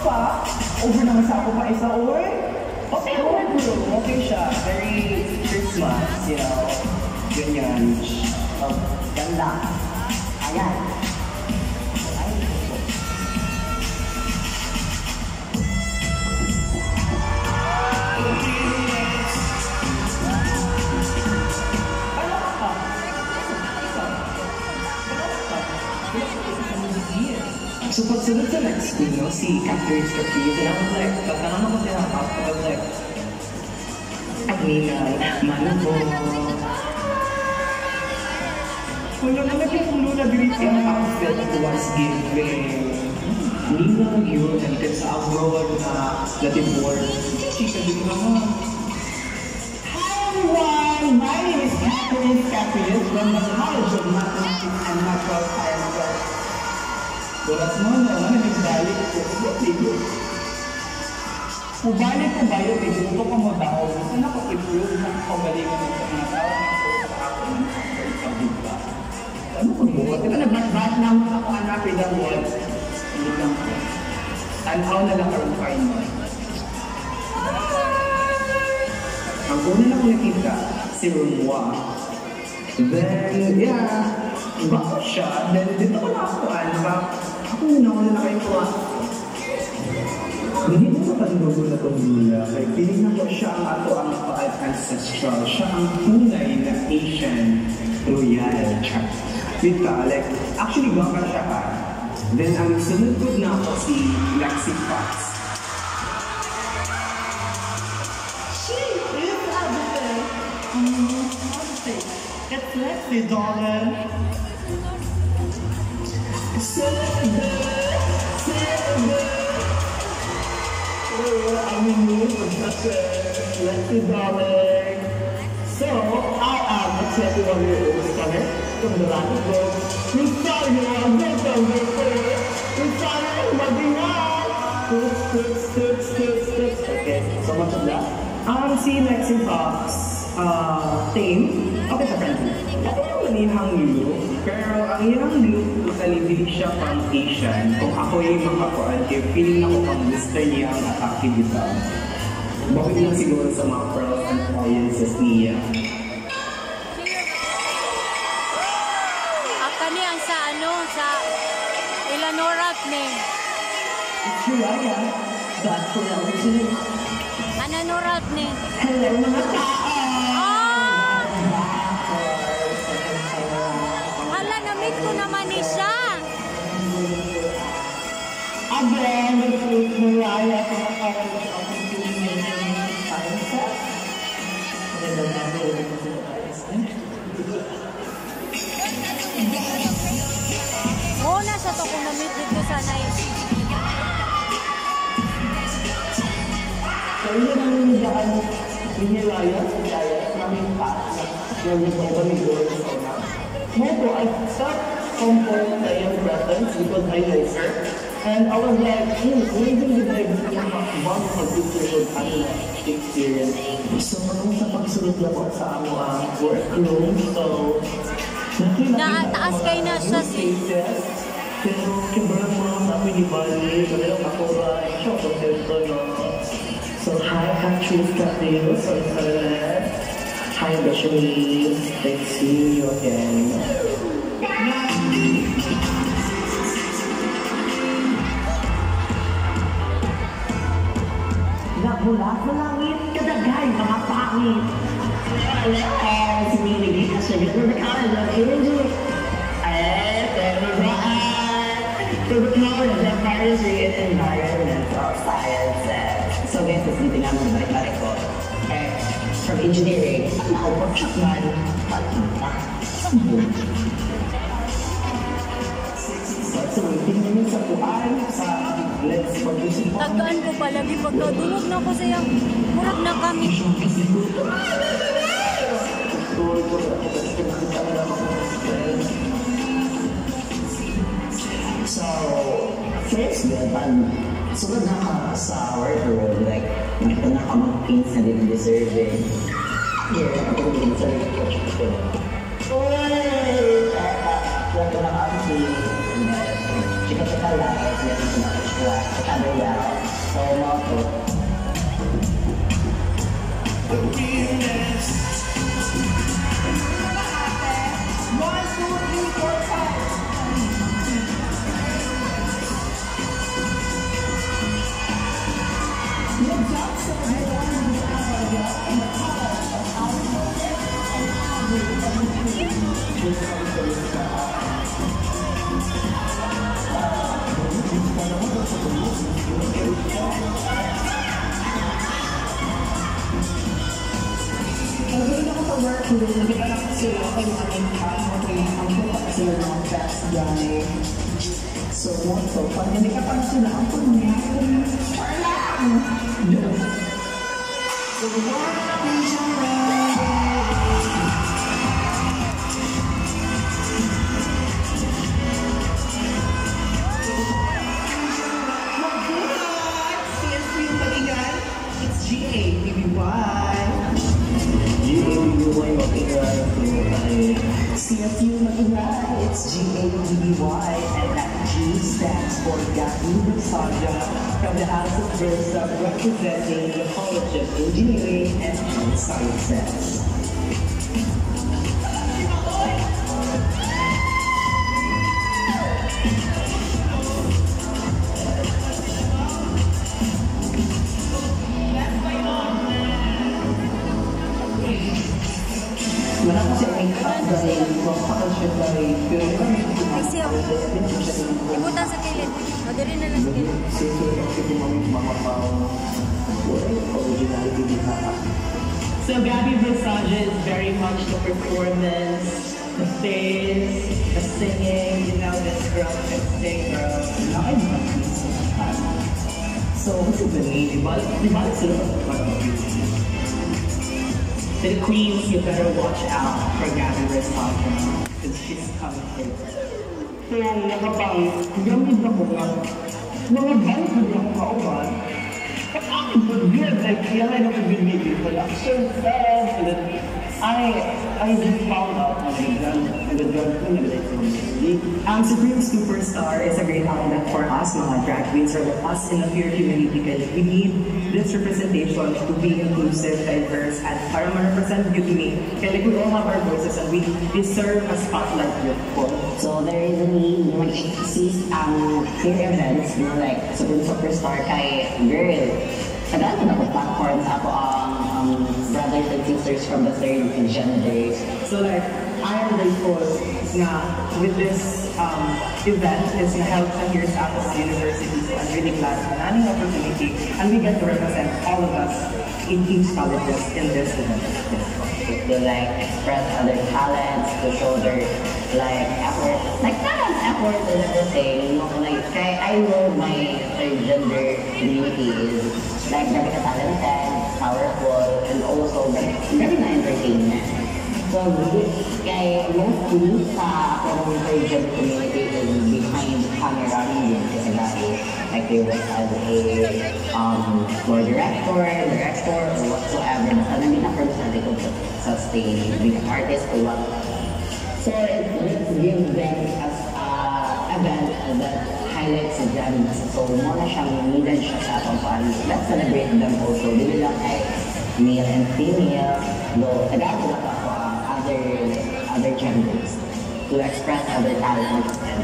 pa. Over naman sa ako pa isa, oy. Okay, bro. Okay siya. Very Christmas, you know. Ganyan. Oh, ganda. Ayan. So pagsunod sa next school, no, si Catherine Strophius, and I was like, tatangan ako sila, I was like, Ninang, mano po. Wala na nagkakulo na dirito ang outfit was giving. Ninang yun, and then sa abroad na board. Chika din naman. Hi everyone, my name is Catherine Strophius from the College of Mathematics and Natural Sciences. Tulas mo na, nag-balik ko. Kubalik ko ba yun? Iguto ko mo daw. Gusto na ko i-prove na pagalingan ng mga tao. Ako naman sa ikaw ba? Ano ko mo? Diba nagbat-bat na mo ako anak with the wall? Hindi lang ko. Tanaw na lang ang kain mo. Ang una na ko nakita, si Rumwa. Then, yeah, iba ko siya. Then, dito ko na ako, ako na kayo ko. Hindi ko mapandugo na itong lula. Kaya piling na ko siya ang ato ang ancestral. Siya ang tunay na Asian royal. Dito, like, actually, baka siya ka. Then, ang sunod ko na ako si Lexi Fox. She is everything. Everything. It's Lexi, darling. I'm in mood for such a Lexi darling. So, I am a 21-year-old stunner from the land of God. We'll start here on this one, we'll start here, Madinah. Okay, so much of that. Si Lexi Fox, Tame, okay sa friend. Ako naman ihang look, pero ang ihang look, totally hindi siya pang Asian. Kung ako yung makakuan, kaya feeling ako pang gusto niya ang attractivity. Bakit lang siguro sa mga pearls and audiences niya. Kani ang sa Eleanor name. It's Raya, but for the original. Ananorat name. Hello mga tao! Hala, na-meet ko naman ni siya. Again, it's Raya, kumakaroon ko ang piling ng sciences. Una sa to kung na-meet dito sa nice. So, yun ang nilidaan ni Raya, maraming pass na yung kami doon sa una. Moto, I stopped comfort sa iyong presence because I like her. And I was like, waiting with my wonderful pictures of experience. So, marunong sa pagsulot na po sa among workroom. So, Taas kayo na siya si. Pero, kibarang mga sabi ni Bali, kanilang akura, siya ko sa no. So, hi, Patrice Catherine, so excited. Hi, Bashmi. Thanks to see you again. Mula sa langit, kadagay mga pangit. Si Minigay ka siya, gano'n na college of Angel. Pero college of Forestry and Environmental Sciences. So guys, hindi namin balik-balik ko. From engineering, nakapag-shot man, pagkita sa book. So, tingnan niyo sa kuhaan, sa let's pag-isip po. Tagaan ko palagi pagkadulog na ko siya. Murag na kami. So, first then, sunod na ka sa workroom, like, nakita na ka mag-pins na din deserving. Here, ako din sa coach ko. Lato na ka ang pins, chika-chika lang, siya sa coach ko, sa tabi lang. So, pag hindi ka pa sila, ang pag-nangyari, it's G-A-B-B-Y. G-A-B-B-Y mag-ingay. CFU mag-ingay, it's G-A-B-B-Y, and that G stands for Gabby Versaja from the House of Versa, representing the College of Engineering and Health Sciences. Wala ko siya make up dahil kapag siya dahil Ay siya. Ibutan sa kilid. Madali na lang sa kilid. So Gabby Versace is very much the performance, the face, the singing, you know, this girl can sing, girl. now I'm not so fun. So what's the name? Diba sila the queens, you better watch out for Gabby Versace because she's coming through. So nakapang gamit ako mga band ko yung kauban. But weird, like, kailangan ako binigay production stuff, and then I just found out Supreme Superstar is a great outlet for us, mga drag queens, or us in the queer community, because we need this representation to be inclusive, diverse, and para ma-represent beauty. Kaya like, we all have our voices and we deserve a spotlight for. So there is a need to exist queer events, you know, like Supreme Superstar kay girl. Tagal na po platforms ako ang brothers and sisters from the third gender. So like, I am grateful na with this event is held here sa Atos University. So I'm really glad na naning opportunity and we get to represent all of us in each colleges in this event. To like express other talents, to show their like effort, like talent, effort and everything. You know, like I know my third gender community is like very talented, powerful, and also very na-entertainment. So kaya mostly sa akong third gender community is behind the camera rin kasi like they work as a floor director, or whatsoever. Basta nandun na personally ko sa stage, being an artist or what. So let's give them as event that highlights them. So muna siyang needed siya sa atong paano. Let's celebrate them also. Dili lang ay male and female, though taga-ako ako ang other genders to express other talents and